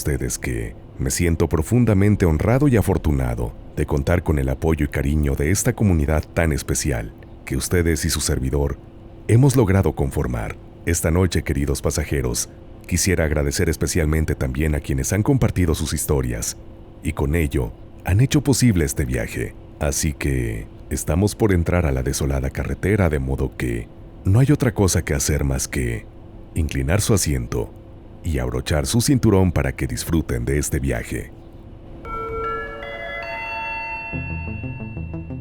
Ustedes que me siento profundamente honrado y afortunado de contar con el apoyo y cariño de esta comunidad tan especial que ustedes y su servidor hemos logrado conformar. Esta noche, queridos pasajeros, quisiera agradecer especialmente también a quienes han compartido sus historias y con ello han hecho posible este viaje. Así que estamos por entrar a la desolada carretera, de modo que no hay otra cosa que hacer más que inclinar su asiento y abrochar su cinturón para que disfruten de este viaje.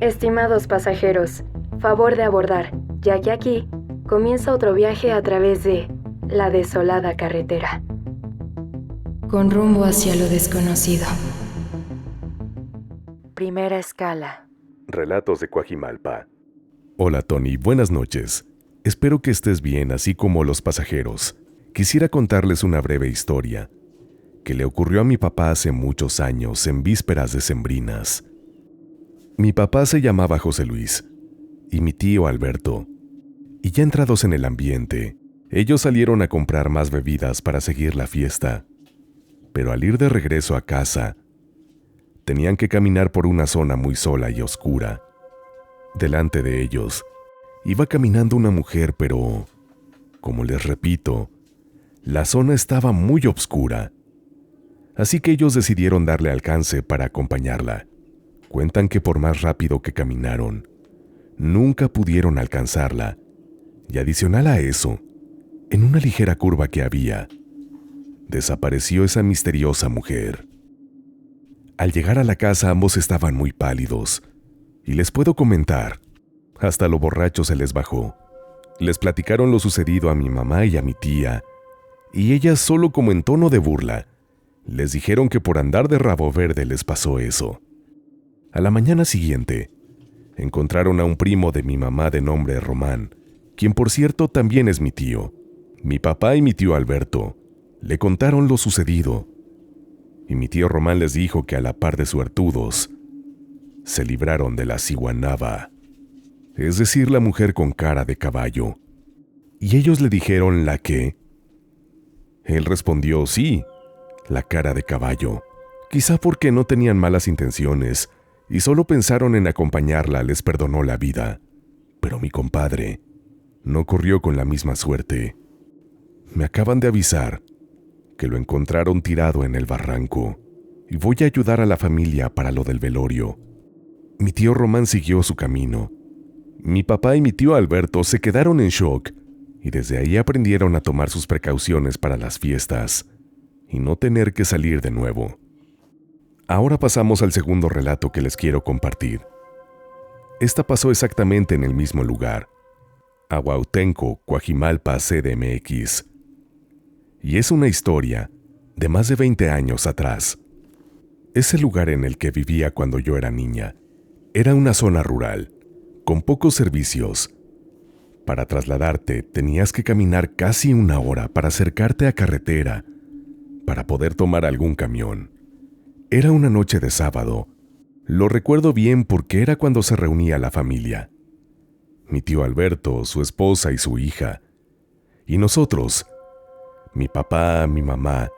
Estimados pasajeros, favor de abordar, ya que aquí comienza otro viaje a través de la desolada carretera, con rumbo hacia lo desconocido. Primera escala. Relatos de Coajimalpa. Hola Tony, buenas noches. Espero que estés bien, así como los pasajeros. Quisiera contarles una breve historia que le ocurrió a mi papá hace muchos años, en vísperas decembrinas. Mi papá se llamaba José Luis y mi tío Alberto. Y ya entrados en el ambiente, ellos salieron a comprar más bebidas para seguir la fiesta. Pero al ir de regreso a casa, tenían que caminar por una zona muy sola y oscura. Delante de ellos iba caminando una mujer, pero, como les repito, la zona estaba muy oscura. Así que ellos decidieron darle alcance para acompañarla. Cuentan que por más rápido que caminaron, nunca pudieron alcanzarla. Y adicional a eso, en una ligera curva que había, desapareció esa misteriosa mujer. Al llegar a la casa ambos estaban muy pálidos, y les puedo comentar, hasta lo borracho se les bajó. Les platicaron lo sucedido a mi mamá y a mi tía, y ellas, solo como en tono de burla, les dijeron que por andar de rabo verde les pasó eso. A la mañana siguiente, encontraron a un primo de mi mamá de nombre Román, quien por cierto también es mi tío. Mi papá y mi tío Alberto le contaron lo sucedido, y mi tío Román les dijo que a la par de suertudos, se libraron de la ciguanaba, es decir, la mujer con cara de caballo. Y ellos le dijeron ¿la qué? Él respondió sí, la cara de caballo. Quizá porque no tenían malas intenciones y solo pensaron en acompañarla, les perdonó la vida. Pero mi compadre no corrió con la misma suerte. Me acaban de avisar que lo encontraron tirado en el barranco y voy a ayudar a la familia para lo del velorio. Mi tío Román siguió su camino. Mi papá y mi tío Alberto se quedaron en shock y desde ahí aprendieron a tomar sus precauciones para las fiestas y no tener que salir de nuevo. Ahora pasamos al segundo relato que les quiero compartir. Esta pasó exactamente en el mismo lugar, Ahuautenco, Coajimalpa, CDMX. Y es una historia de más de 20 años atrás. Ese lugar en el que vivía cuando yo era niña era una zona rural, con pocos servicios. Para trasladarte tenías que caminar casi una hora para acercarte a carretera, para poder tomar algún camión. Era una noche de sábado. Lo recuerdo bien porque era cuando se reunía la familia. Mi tío Alberto, su esposa y su hija. Y nosotros, mi papá, mi mamá,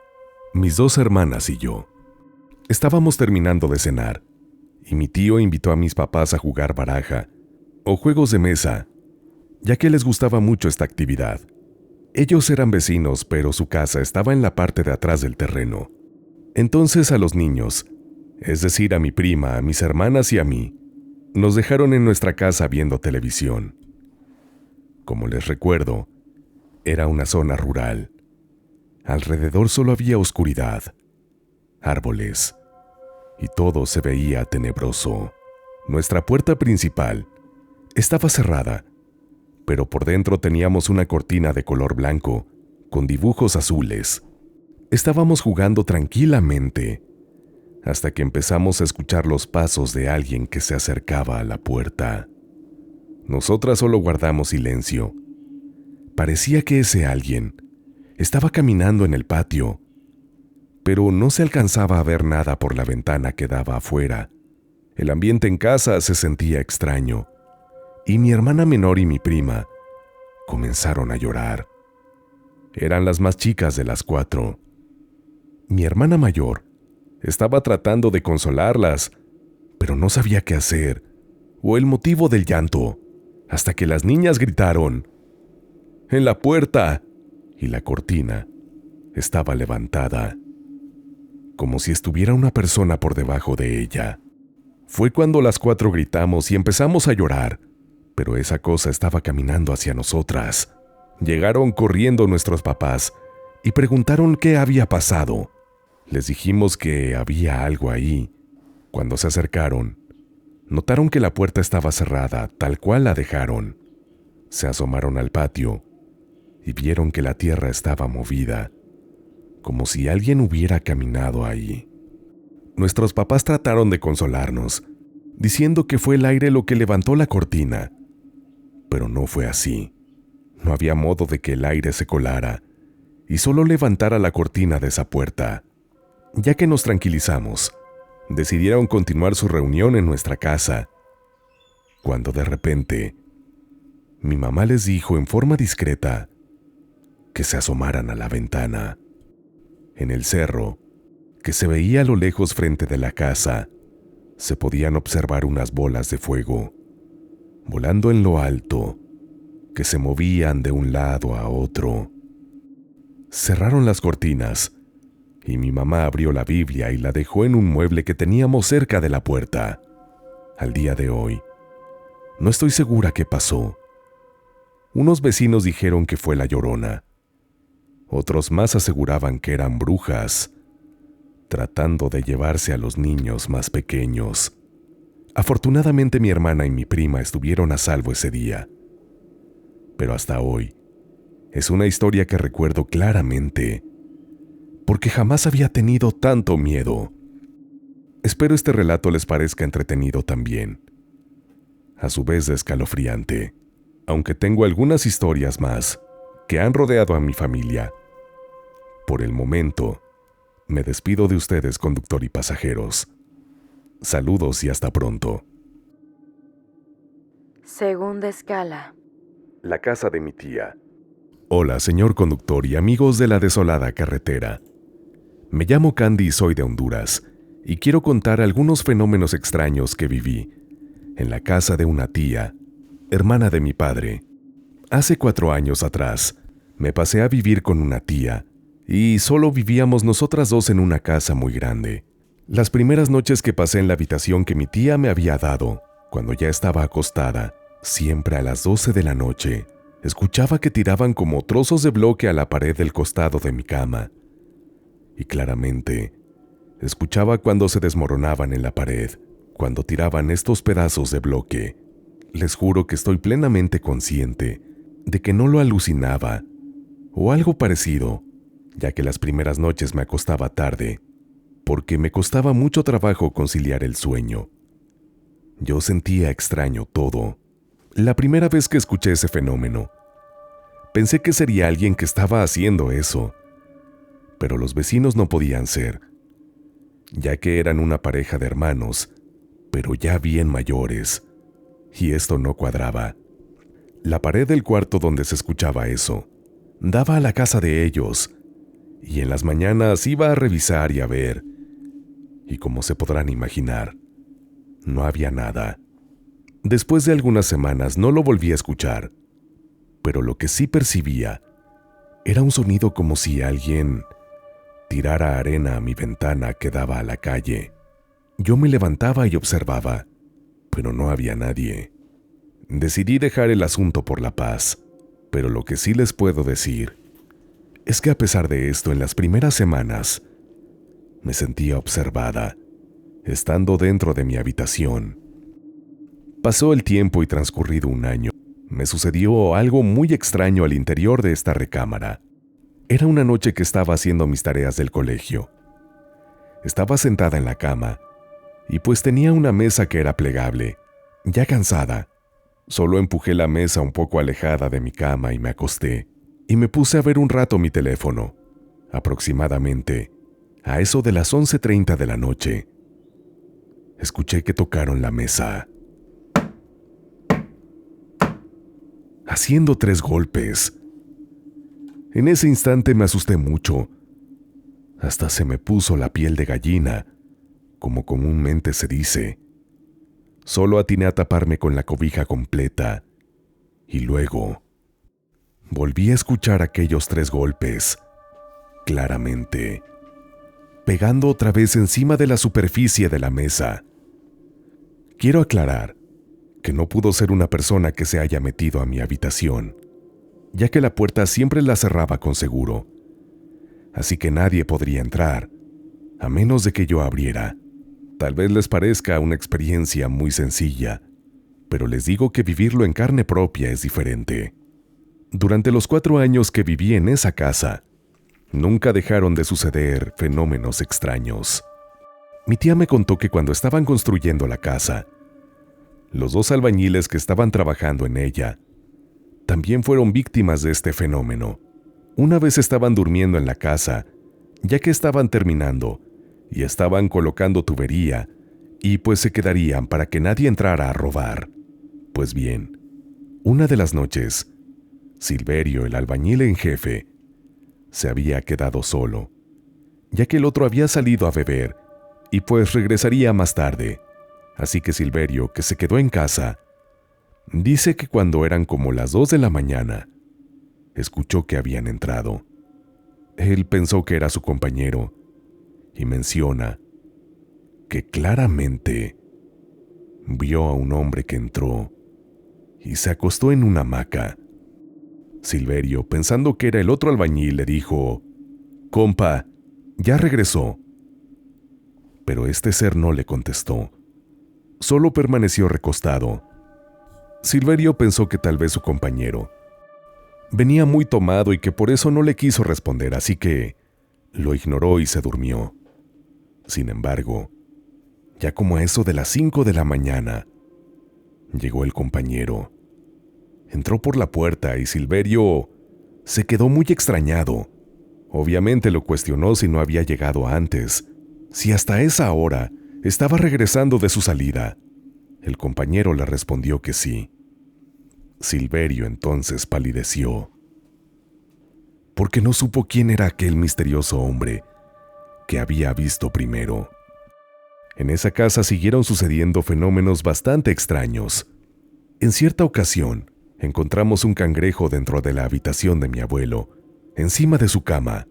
mis dos hermanas y yo. Estábamos terminando de cenar, y mi tío invitó a mis papás a jugar baraja o juegos de mesa, ya que les gustaba mucho esta actividad. Ellos eran vecinos, pero su casa estaba en la parte de atrás del terreno. Entonces a los niños, es decir, a mi prima, a mis hermanas y a mí, nos dejaron en nuestra casa viendo televisión. Como les recuerdo, era una zona rural. Alrededor solo había oscuridad, árboles, y todo se veía tenebroso. Nuestra puerta principal estaba cerrada, pero por dentro teníamos una cortina de color blanco con dibujos azules. Estábamos jugando tranquilamente hasta que empezamos a escuchar los pasos de alguien que se acercaba a la puerta. Nosotras solo guardamos silencio. Parecía que ese alguien estaba caminando en el patio, pero no se alcanzaba a ver nada por la ventana que daba afuera. El ambiente en casa se sentía extraño, y mi hermana menor y mi prima comenzaron a llorar. Eran las más chicas de las 4. Mi hermana mayor estaba tratando de consolarlas, pero no sabía qué hacer o el motivo del llanto, hasta que las niñas gritaron: ¡En la puerta! Y la cortina estaba levantada, como si estuviera una persona por debajo de ella. Fue cuando las 4 gritamos y empezamos a llorar, pero esa cosa estaba caminando hacia nosotras. Llegaron corriendo nuestros papás y preguntaron qué había pasado. Les dijimos que había algo ahí. Cuando se acercaron, notaron que la puerta estaba cerrada, tal cual la dejaron. Se asomaron al patio y vieron que la tierra estaba movida, como si alguien hubiera caminado ahí. Nuestros papás trataron de consolarnos, diciendo que fue el aire lo que levantó la cortina, pero no fue así. No había modo de que el aire se colara y solo levantara la cortina de esa puerta. Ya que nos tranquilizamos, decidieron continuar su reunión en nuestra casa, cuando de repente mi mamá les dijo en forma discreta que se asomaran a la ventana. En el cerro, que se veía a lo lejos frente de la casa, se podían observar unas bolas de fuego, volando en lo alto, que se movían de un lado a otro. Cerraron las cortinas y mi mamá abrió la Biblia y la dejó en un mueble que teníamos cerca de la puerta. Al día de hoy, no estoy segura qué pasó. Unos vecinos dijeron que fue la Llorona. Otros más aseguraban que eran brujas, tratando de llevarse a los niños más pequeños. Afortunadamente mi hermana y mi prima estuvieron a salvo ese día. Pero hasta hoy, es una historia que recuerdo claramente, porque jamás había tenido tanto miedo. Espero este relato les parezca entretenido también, a su vez escalofriante, aunque tengo algunas historias más que han rodeado a mi familia. Por el momento, me despido de ustedes, conductor y pasajeros. Saludos y hasta pronto. Segunda escala. La casa de mi tía. Hola, señor conductor y amigos de la desolada carretera. Me llamo Candy y soy de Honduras, y quiero contar algunos fenómenos extraños que viví en la casa de una tía, hermana de mi padre. Hace 4 años atrás, me pasé a vivir con una tía, y solo vivíamos nosotras dos en una casa muy grande. Las primeras noches que pasé en la habitación que mi tía me había dado, cuando ya estaba acostada, siempre a las 12 de la noche, escuchaba que tiraban como trozos de bloque a la pared del costado de mi cama. Y claramente, escuchaba cuando se desmoronaban en la pared, cuando tiraban estos pedazos de bloque. Les juro que estoy plenamente consciente de que no lo alucinaba, o algo parecido, ya que las primeras noches me acostaba tarde, porque me costaba mucho trabajo conciliar el sueño. Yo sentía extraño todo. La primera vez que escuché ese fenómeno, pensé que sería alguien que estaba haciendo eso, pero los vecinos no podían ser, ya que eran una pareja de hermanos, pero ya bien mayores, y esto no cuadraba. La pared del cuarto donde se escuchaba eso daba a la casa de ellos, y en las mañanas iba a revisar y a ver, y como se podrán imaginar, no había nada. Después de algunas semanas no lo volví a escuchar, pero lo que sí percibía era un sonido como si alguien tirara arena a mi ventana que daba a la calle. Yo me levantaba y observaba, pero no había nadie. Decidí dejar el asunto por la paz, pero lo que sí les puedo decir es que a pesar de esto, en las primeras semanas, me sentía observada, estando dentro de mi habitación. Pasó el tiempo y transcurrido un año, me sucedió algo muy extraño al interior de esta recámara. Era una noche que estaba haciendo mis tareas del colegio. Estaba sentada en la cama, y pues tenía una mesa que era plegable. Ya cansada, solo empujé la mesa un poco alejada de mi cama y me acosté, y me puse a ver un rato mi teléfono. Aproximadamente, a eso de las 11:30 de la noche, escuché que tocaron la mesa, haciendo 3 golpes. En ese instante me asusté mucho, Hasta se me puso la piel de gallina, como comúnmente se dice. Solo atiné a taparme con la cobija completa. Y luego volví a escuchar aquellos 3 golpes, claramente, pegando otra vez encima de la superficie de la mesa. Quiero aclarar que no pudo ser una persona que se haya metido a mi habitación, ya que la puerta siempre la cerraba con seguro, así que nadie podría entrar, a menos de que yo abriera. Tal vez les parezca una experiencia muy sencilla, pero les digo que vivirlo en carne propia es diferente. Durante los 4 años que viví en esa casa, nunca dejaron de suceder fenómenos extraños. Mi tía me contó que cuando estaban construyendo la casa, los 2 albañiles que estaban trabajando en ella también fueron víctimas de este fenómeno. Una vez estaban durmiendo en la casa, ya que estaban terminando, y estaban colocando tubería, y pues se quedarían para que nadie entrara a robar. Pues bien, una de las noches, Silverio, el albañil en jefe, se había quedado solo, ya que el otro había salido a beber, y pues regresaría más tarde. Así que Silverio, que se quedó en casa, dice que cuando eran como las 2 de la mañana, escuchó que habían entrado. Él pensó que era su compañero, y menciona que claramente vio a un hombre que entró y se acostó en una hamaca. Silverio, pensando que era el otro albañil, le dijo: «Compa, ya regresó». Pero este ser no le contestó, solo permaneció recostado. Silverio pensó que tal vez su compañero venía muy tomado y que por eso no le quiso responder, así que lo ignoró y se durmió. Sin embargo, ya como a eso de las 5 de la mañana, llegó el compañero. Entró por la puerta y Silverio se quedó muy extrañado. Obviamente lo cuestionó si no había llegado antes, si hasta esa hora estaba regresando de su salida. El compañero le respondió que sí. Silverio entonces palideció, porque no supo quién era aquel misterioso hombre que había visto primero. En esa casa siguieron sucediendo fenómenos bastante extraños. En cierta ocasión, encontramos un cangrejo dentro de la habitación de mi abuelo, encima de su cama.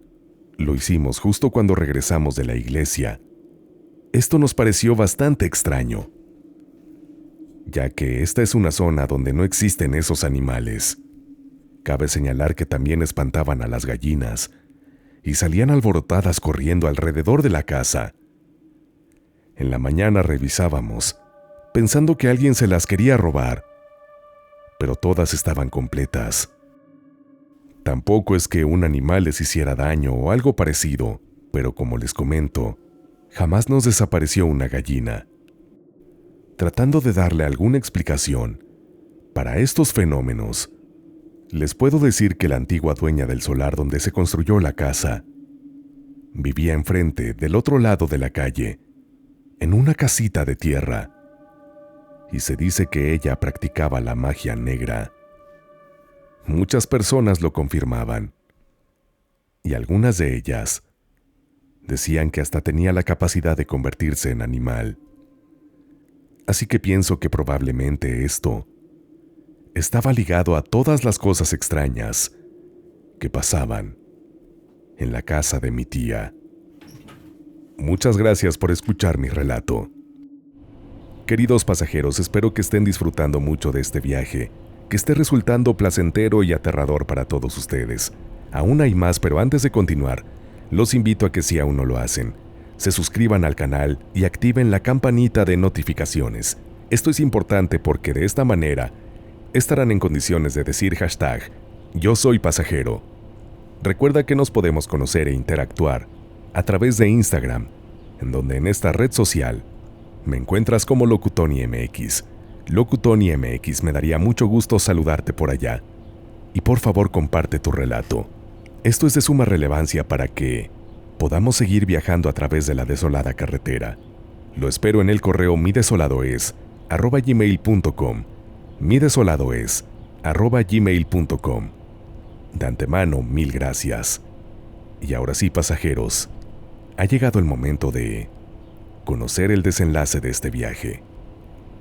Lo hicimos justo cuando regresamos de la iglesia. Esto nos pareció bastante extraño, ya que esta es una zona donde no existen esos animales. Cabe señalar que también espantaban a las gallinas y salían alborotadas corriendo alrededor de la casa. En la mañana revisábamos, pensando que alguien se las quería robar, pero todas estaban completas. Tampoco es que un animal les hiciera daño o algo parecido, pero como les comento, jamás nos desapareció una gallina. Tratando de darle alguna explicación para estos fenómenos, les puedo decir que la antigua dueña del solar donde se construyó la casa vivía enfrente, del otro lado de la calle, en una casita de tierra, y se dice que ella practicaba la magia negra. Muchas personas lo confirmaban, y algunas de ellas decían que hasta tenía la capacidad de convertirse en animal. Así que pienso que probablemente esto estaba ligado a todas las cosas extrañas que pasaban en la casa de mi tía. Muchas gracias por escuchar mi relato. Queridos pasajeros, espero que estén disfrutando mucho de este viaje, que esté resultando placentero y aterrador para todos ustedes. Aún hay más, pero antes de continuar, los invito a que si aún no lo hacen, se suscriban al canal y activen la campanita de notificaciones. Esto es importante porque de esta manera estarán en condiciones de decir hashtag Yo Soy Pasajero. Recuerda que nos podemos conocer e interactuar a través de Instagram, en donde en esta red social me encuentras como LocuTonyMX. LocuTonyMX, me daría mucho gusto saludarte por allá. Y por favor comparte tu relato. Esto es de suma relevancia para que podamos seguir viajando a través de la desolada carretera. Lo espero en el correo midesoladoes@gmail.com. midesoladoes@gmail.com. De antemano, mil gracias. Y ahora sí, pasajeros, ha llegado el momento de conocer el desenlace de este viaje.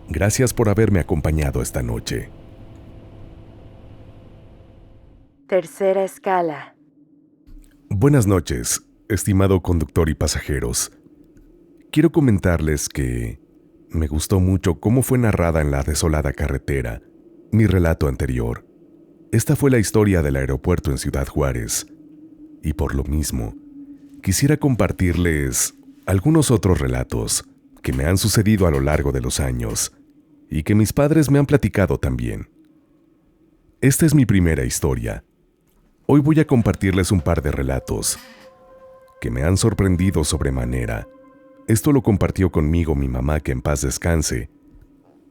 Gracias por haberme acompañado esta noche. Tercera escala. Buenas noches, estimado conductor y pasajeros. Quiero comentarles que me gustó mucho cómo fue narrada en La desolada carretera mi relato anterior. Esta fue la historia del aeropuerto en Ciudad Juárez, y por lo mismo, quisiera compartirles algunos otros relatos que me han sucedido a lo largo de los años y que mis padres me han platicado también. Esta es mi primera historia. Hoy voy a compartirles un par de relatos que me han sorprendido sobremanera. Esto lo compartió conmigo mi mamá, que en paz descanse,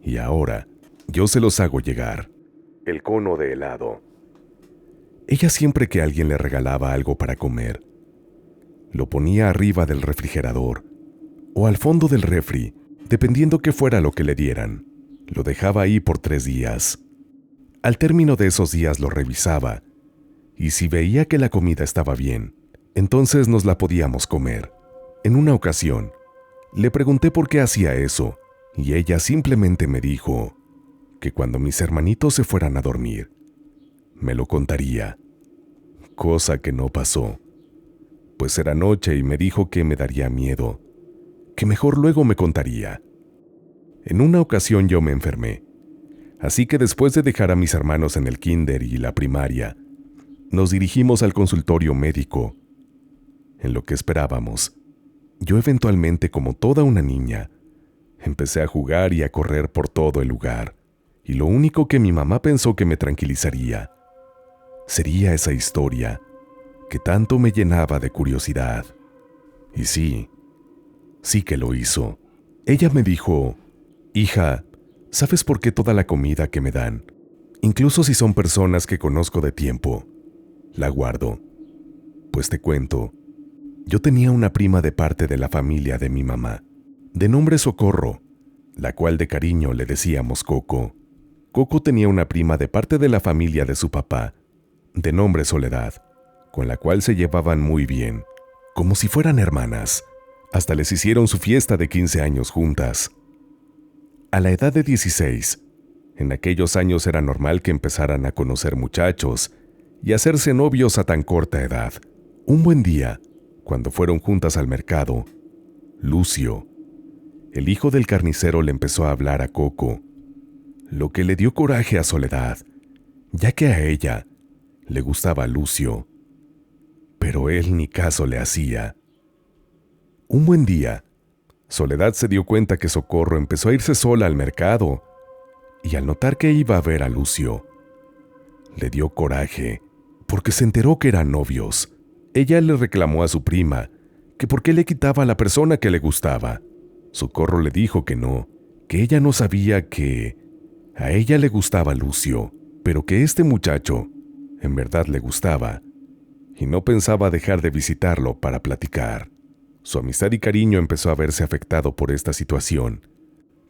y ahora yo se los hago llegar. El cono de helado. Ella, siempre que alguien le regalaba algo para comer, lo ponía arriba del refrigerador o al fondo del refri, dependiendo qué fuera lo que le dieran. Lo dejaba ahí por 3 días. Al término de esos días lo revisaba, y si veía que la comida estaba bien, entonces nos la podíamos comer. En una ocasión, le pregunté por qué hacía eso, y ella simplemente me dijo que cuando mis hermanitos se fueran a dormir, me lo contaría, cosa que no pasó, pues era noche y me dijo que me daría miedo, que mejor luego me contaría. En una ocasión yo me enfermé, así que después de dejar a mis hermanos en el kinder y la primaria, nos dirigimos al consultorio médico. En lo que esperábamos, yo eventualmente, como toda una niña, empecé a jugar y a correr por todo el lugar, y lo único que mi mamá pensó que me tranquilizaría sería esa historia que tanto me llenaba de curiosidad. Y sí que lo hizo. Ella me dijo: hija, ¿sabes por qué toda la comida que me dan, incluso si son personas que conozco de tiempo, la guardo? Pues te cuento, yo tenía una prima de parte de la familia de mi mamá, de nombre Socorro, la cual de cariño le decíamos Coco. Coco tenía una prima de parte de la familia de su papá, de nombre Soledad, con la cual se llevaban muy bien, como si fueran hermanas. Hasta les hicieron su fiesta de 15 años juntas. A la edad de 16, en aquellos años era normal que empezaran a conocer muchachos y hacerse novios a tan corta edad. Un buen día, cuando fueron juntas al mercado, Lucio, el hijo del carnicero, le empezó a hablar a Coco, lo que le dio coraje a Soledad, ya que a ella le gustaba Lucio, pero él ni caso le hacía. Un buen día, Soledad se dio cuenta que Socorro empezó a irse sola al mercado, y al notar que iba a ver a Lucio, le dio coraje, porque se enteró que eran novios. Ella le reclamó a su prima que por qué le quitaba a la persona que le gustaba. Socorro le dijo que no, que ella no sabía que a ella le gustaba Lucio, pero que este muchacho en verdad le gustaba, y no pensaba dejar de visitarlo para platicar. Su amistad y cariño empezó a verse afectado por esta situación,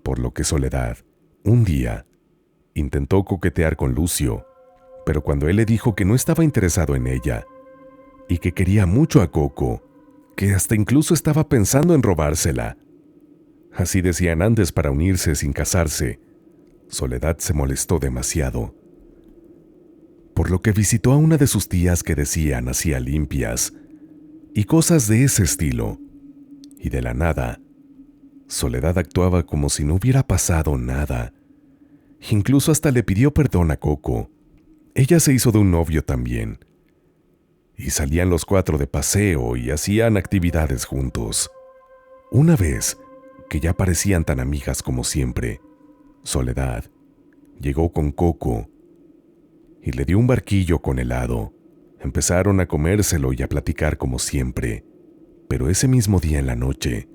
por lo que Soledad, un día, intentó coquetear con Lucio, pero cuando él le dijo que no estaba interesado en ella y que quería mucho a Coco, que hasta incluso estaba pensando en robársela, así decían antes para unirse sin casarse, Soledad se molestó demasiado, por lo que visitó a una de sus tías que decían hacía limpias y cosas de ese estilo, y de la nada, Soledad actuaba como si no hubiera pasado nada. Incluso hasta le pidió perdón a Coco. Ella se hizo de un novio también, y salían los 4 de paseo y hacían actividades juntos. Una vez, que ya parecían tan amigas como siempre, Soledad llegó con Coco y le dio un barquillo con helado. Empezaron a comérselo y a platicar como siempre, pero ese mismo día en la noche,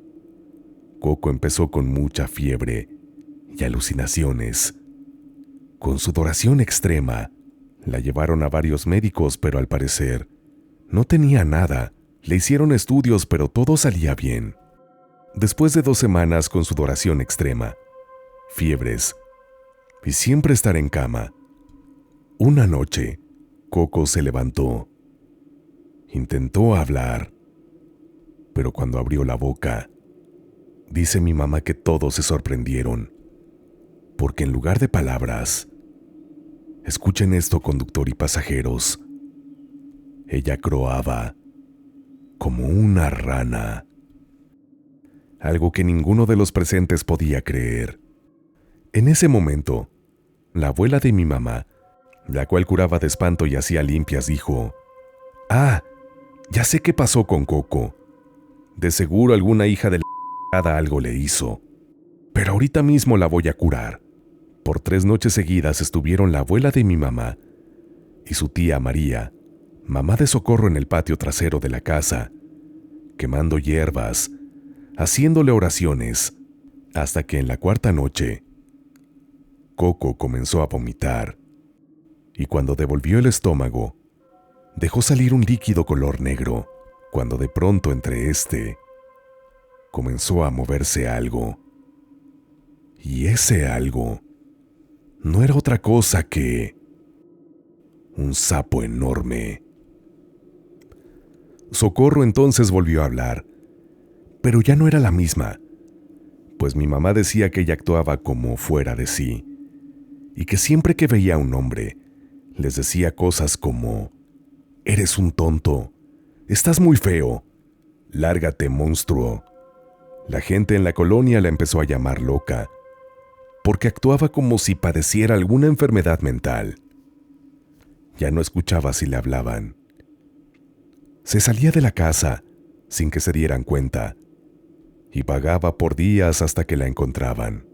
Coco empezó con mucha fiebre y alucinaciones. Con sudoración extrema, la llevaron a varios médicos, pero al parecer no tenía nada. Le hicieron estudios, pero todo salía bien. Después de 2 semanas con sudoración extrema, fiebres y siempre estar en cama, una noche, Coco se levantó. Intentó hablar, Pero cuando abrió la boca, dice mi mamá que todos se sorprendieron, porque en lugar de palabras, escuchen esto, conductor y pasajeros, ella croaba como una rana. Algo que ninguno de los presentes podía creer. En ese momento, la abuela de mi mamá, la cual curaba de espanto y hacía limpias, dijo: «Ah, ya sé qué pasó con Coco. De seguro alguna hija de la algo le hizo. Pero ahorita mismo la voy a curar». Por 3 noches seguidas estuvieron la abuela de mi mamá y su tía María, mamá de Socorro, en el patio trasero de la casa, quemando hierbas, haciéndole oraciones, hasta que en la 4ª noche, Coco comenzó a vomitar, y cuando devolvió el estómago, dejó salir un líquido color negro, cuando de pronto entre comenzó a moverse algo. Y ese algo no era otra cosa que un sapo enorme. Socorro entonces volvió a hablar, pero ya no era la misma, pues mi mamá decía que ella actuaba como fuera de sí, y que siempre que veía a un hombre, les decía cosas como: «Eres un tonto, estás muy feo, lárgate, monstruo». La gente en la colonia la empezó a llamar loca, porque actuaba como si padeciera alguna enfermedad mental. Ya no escuchaba si le hablaban. Se salía de la casa sin que se dieran cuenta y vagaba por días hasta que la encontraban.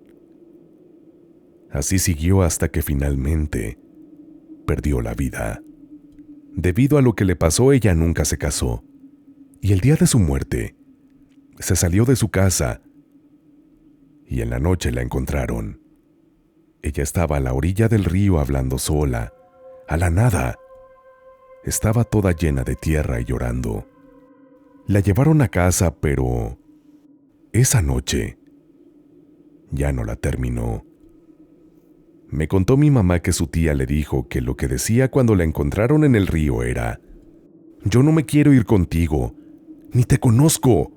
Así siguió hasta que finalmente perdió la vida. Debido a lo que le pasó, ella nunca se casó, y el día de su muerte se salió de su casa y en la noche la encontraron. Ella estaba a la orilla del río hablando sola, a la nada. Estaba toda llena de tierra y llorando. La llevaron a casa, pero esa noche ya no la terminó. Me contó mi mamá que su tía le dijo que lo que decía cuando la encontraron en el río era: «Yo no me quiero ir contigo, ni te conozco.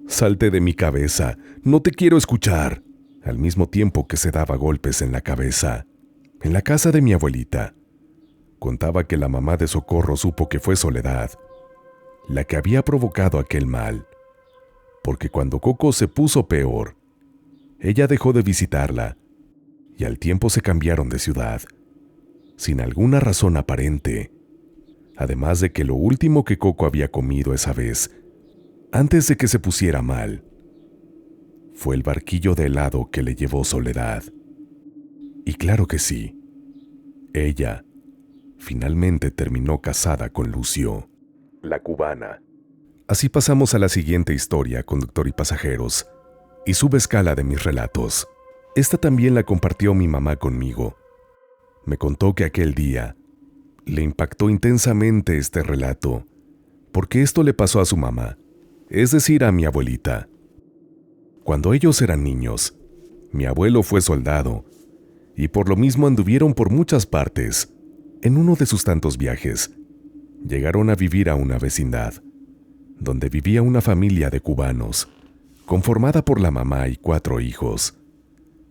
Salte de mi cabeza, no te quiero escuchar», al mismo tiempo que se daba golpes en la cabeza. En la casa de mi abuelita, contaba que la mamá de Socorro supo que fue Soledad la que había provocado aquel mal, porque cuando Coco se puso peor, ella dejó de visitarla y al tiempo se cambiaron de ciudad, sin alguna razón aparente, además de que lo último que Coco había comido esa vez, antes de que se pusiera mal, fue el barquillo de helado que le llevó Soledad. Y claro que sí, ella finalmente terminó casada con Lucio, la cubana. Así pasamos a la siguiente historia, conductor y pasajeros, y subescala de mis relatos. Esta también la compartió mi mamá conmigo. Me contó que aquel día le impactó intensamente este relato, porque esto le pasó a su mamá, es decir, a mi abuelita. Cuando ellos eran niños, mi abuelo fue soldado, y por lo mismo anduvieron por muchas partes. En uno de sus tantos viajes, llegaron a vivir a una vecindad, donde vivía una familia de cubanos, conformada por la mamá y 4 hijos,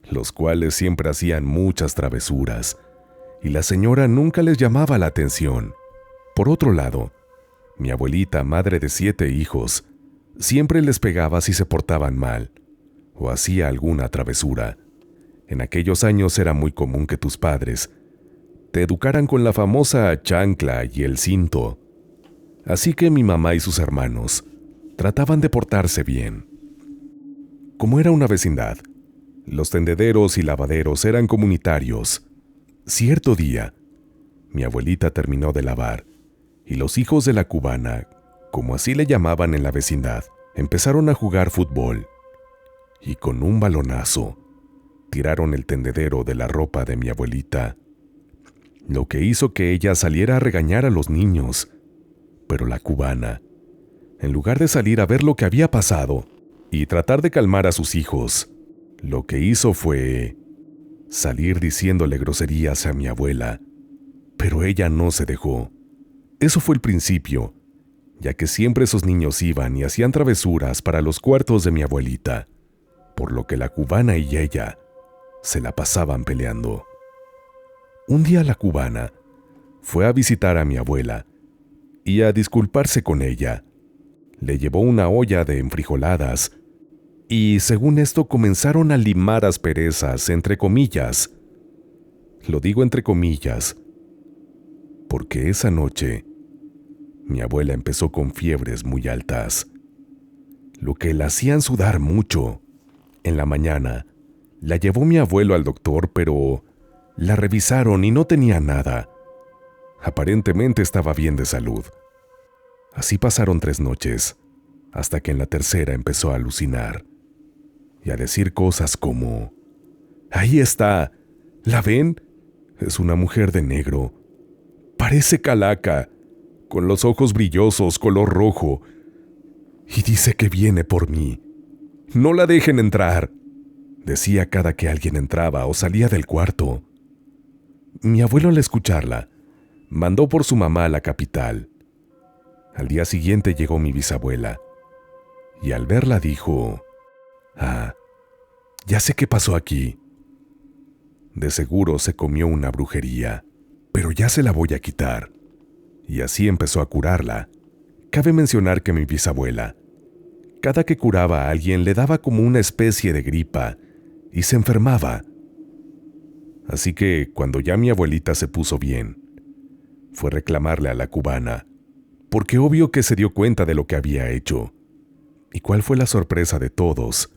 los cuales siempre hacían muchas travesuras, y la señora nunca les llamaba la atención. Por otro lado, mi abuelita, madre de 7 hijos, siempre les pegaba si se portaban mal, o hacía alguna travesura. En aquellos años era muy común que tus padres te educaran con la famosa chancla y el cinto. Así que mi mamá y sus hermanos trataban de portarse bien. Como era una vecindad, los tendederos y lavaderos eran comunitarios. Cierto día, mi abuelita terminó de lavar y los hijos de la cubana, como así le llamaban en la vecindad, empezaron a jugar fútbol y con un balonazo tiraron el tendedero de la ropa de mi abuelita, lo que hizo que ella saliera a regañar a los niños. Pero la cubana, en lugar de salir a ver lo que había pasado y tratar de calmar a sus hijos, lo que hizo fue salir diciéndole groserías a mi abuela. Pero ella no se dejó. Eso fue el principio, ya que siempre esos niños iban y hacían travesuras para los cuartos de mi abuelita, por lo que la cubana y ella se la pasaban peleando. Un día la cubana fue a visitar a mi abuela y a disculparse con ella. Le llevó una olla de enfrijoladas y, según esto, comenzaron a limar asperezas, entre comillas. Lo digo entre comillas, porque esa noche mi abuela empezó con fiebres muy altas, lo que la hacían sudar mucho. En la mañana, la llevó mi abuelo al doctor, pero la revisaron y no tenía nada. Aparentemente estaba bien de salud. Así pasaron 3 noches, hasta que en la tercera empezó a alucinar y a decir cosas como: «Ahí está, ¿la ven? Es una mujer de negro. Parece calaca, con los ojos brillosos, color rojo. Y dice que viene por mí. No la dejen entrar», decía cada que alguien entraba o salía del cuarto. Mi abuelo, al escucharla, mandó por su mamá a la capital. Al día siguiente llegó mi bisabuela, y al verla dijo: «Ah, ya sé qué pasó aquí. De seguro se comió una brujería, pero ya se la voy a quitar». Y así empezó a curarla. Cabe mencionar que mi bisabuela, cada que curaba a alguien, le daba como una especie de gripa y se enfermaba. Así que, cuando ya mi abuelita se puso bien, fue reclamarle a la cubana, porque obvio que se dio cuenta de lo que había hecho. ¿Y cuál fue la sorpresa de todos?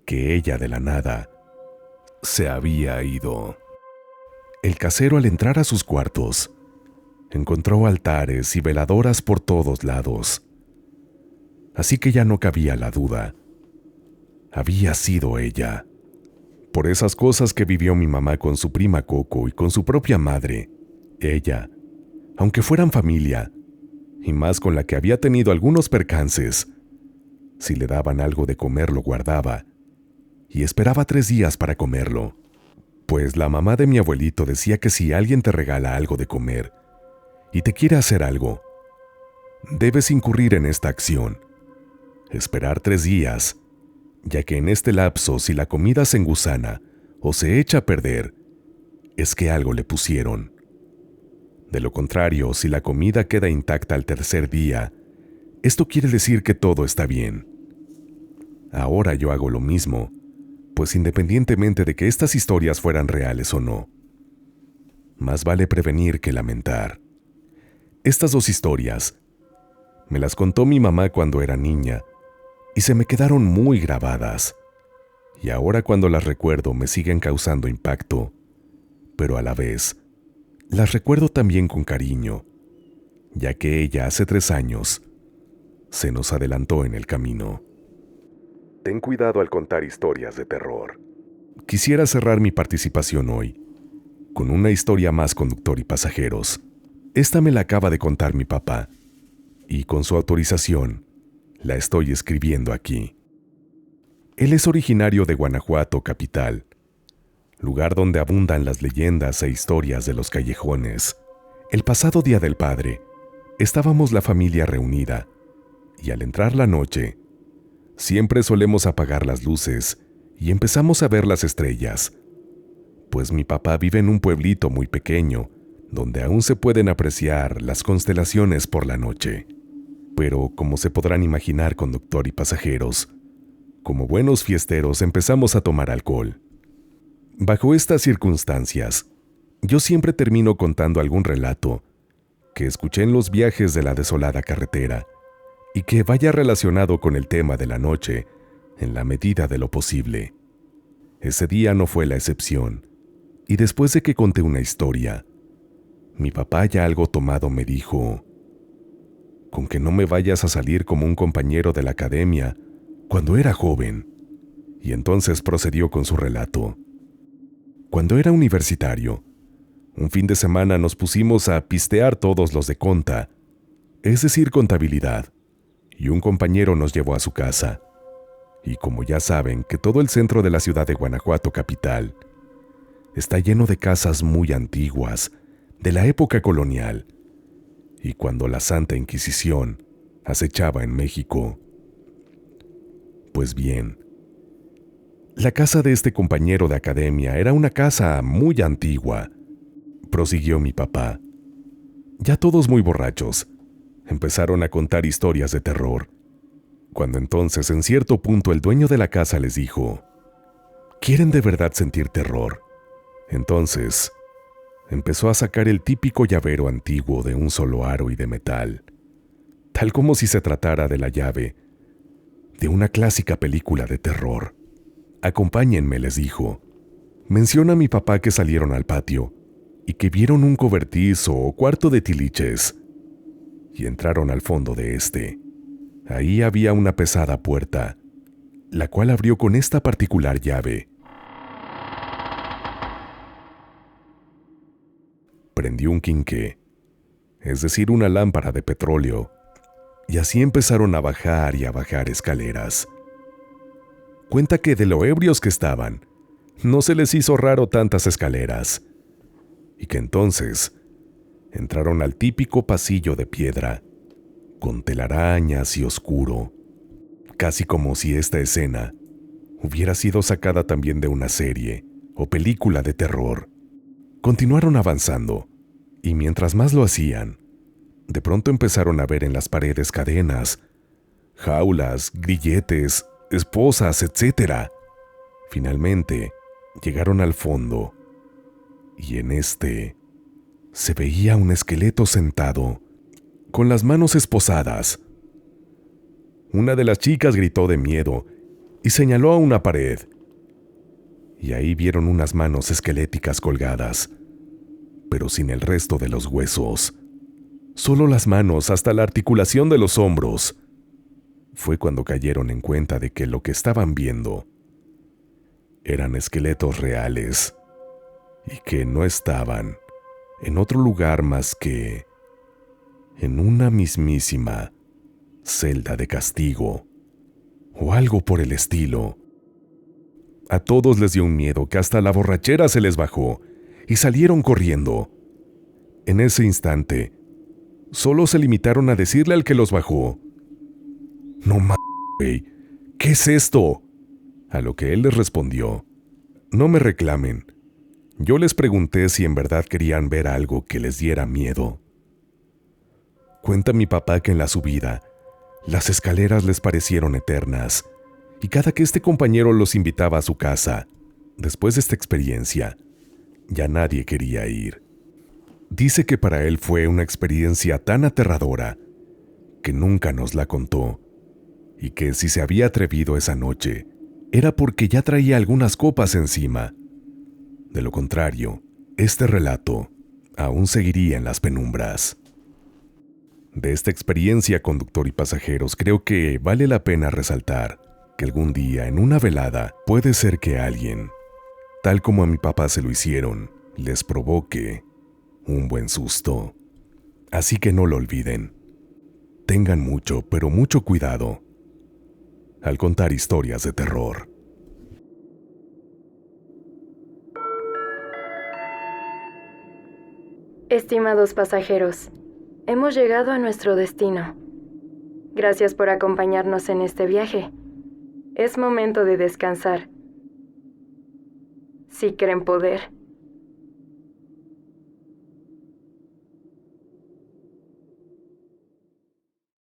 Que ella, de la nada, se había ido. El casero, al entrar a sus cuartos, encontró altares y veladoras por todos lados. Así que ya no cabía la duda. Había sido ella. Por esas cosas que vivió mi mamá con su prima Coco y con su propia madre, ella, aunque fueran familia, y más con la que había tenido algunos percances, si le daban algo de comer lo guardaba, y esperaba 3 días para comerlo, pues la mamá de mi abuelito decía que si alguien te regala algo de comer y te quiere hacer algo, debes incurrir en esta acción: esperar 3 días, ya que en este lapso, si la comida se engusana o se echa a perder, es que algo le pusieron. De lo contrario, si la comida queda intacta al 3er día, esto quiere decir que todo está bien. Ahora yo hago lo mismo, pues independientemente de que estas historias fueran reales o no, más vale prevenir que lamentar. Estas 2 historias me las contó mi mamá cuando era niña y se me quedaron muy grabadas, y ahora cuando las recuerdo me siguen causando impacto, pero a la vez las recuerdo también con cariño, ya que ella hace 3 años se nos adelantó en el camino. Ten cuidado al contar historias de terror. Quisiera cerrar mi participación hoy con una historia más, conductor y pasajeros. Esta me la acaba de contar mi papá, y con su autorización la estoy escribiendo aquí. Él es originario de Guanajuato, capital, lugar donde abundan las leyendas e historias de los callejones. El pasado Día del Padre, estábamos la familia reunida, y al entrar la noche, siempre solemos apagar las luces y empezamos a ver las estrellas, pues mi papá vive en un pueblito muy pequeño, donde aún se pueden apreciar las constelaciones por la noche. Pero, como se podrán imaginar, conductor y pasajeros, como buenos fiesteros empezamos a tomar alcohol. Bajo estas circunstancias, yo siempre termino contando algún relato que escuché en los viajes de la desolada carretera y que vaya relacionado con el tema de la noche en la medida de lo posible. Ese día no fue la excepción, y después de que conté una historia, mi papá, ya algo tomado, me dijo: «Con que no me vayas a salir como un compañero de la academia cuando era joven». Y entonces procedió con su relato. Cuando era universitario, un fin de semana nos pusimos a pistear todos los de conta, es decir, contabilidad, y un compañero nos llevó a su casa. Y como ya saben que todo el centro de la ciudad de Guanajuato capital está lleno de casas muy antiguas, de la época colonial, y cuando la Santa Inquisición acechaba en México. Pues bien, la casa de este compañero de academia era una casa muy antigua, prosiguió mi papá. Ya todos muy borrachos, empezaron a contar historias de terror, cuando entonces en cierto punto el dueño de la casa les dijo: ¿quieren de verdad sentir terror? Entonces empezó a sacar el típico llavero antiguo de un solo aro y de metal, tal como si se tratara de la llave de una clásica película de terror. Acompáñenme, les dijo. Menciona a mi papá que salieron al patio y que vieron un cobertizo o cuarto de tiliches y entraron al fondo de este. Ahí había una pesada puerta, la cual abrió con esta particular llave. Prendió un quinqué, es decir, una lámpara de petróleo, y así empezaron a bajar y a bajar escaleras. Cuenta que de lo ebrios que estaban, no se les hizo raro tantas escaleras, y que entonces entraron al típico pasillo de piedra, con telarañas y oscuro, casi como si esta escena hubiera sido sacada también de una serie o película de terror. Continuaron avanzando, y mientras más lo hacían, de pronto empezaron a ver en las paredes cadenas, jaulas, grilletes, esposas, etc. Finalmente, llegaron al fondo, y en este se veía un esqueleto sentado, con las manos esposadas. Una de las chicas gritó de miedo y señaló a una pared, y ahí vieron unas manos esqueléticas colgadas, pero sin el resto de los huesos. Solo las manos hasta la articulación de los hombros. Fue cuando cayeron en cuenta de que lo que estaban viendo eran esqueletos reales y que no estaban en otro lugar más que en una mismísima celda de castigo o algo por el estilo. A todos les dio un miedo que hasta la borrachera se les bajó y salieron corriendo. En ese instante, solo se limitaron a decirle al que los bajó: «No mames, güey, ¿qué es esto?». A lo que él les respondió: «No me reclamen. Yo les pregunté si en verdad querían ver algo que les diera miedo». Cuenta mi papá que en la subida, las escaleras les parecieron eternas, y cada que este compañero los invitaba a su casa, después de esta experiencia, ya nadie quería ir. Dice que para él fue una experiencia tan aterradora que nunca nos la contó, y que si se había atrevido esa noche, era porque ya traía algunas copas encima. De lo contrario, este relato aún seguiría en las penumbras. De esta experiencia, conductor y pasajeros, creo que vale la pena resaltar que algún día en una velada puede ser que alguien, tal como a mi papá se lo hicieron, les provoque un buen susto. Así que no lo olviden. Tengan mucho, pero mucho cuidado al contar historias de terror. Estimados pasajeros, hemos llegado a nuestro destino. Gracias por acompañarnos en este viaje. Es momento de descansar. Si creen poder,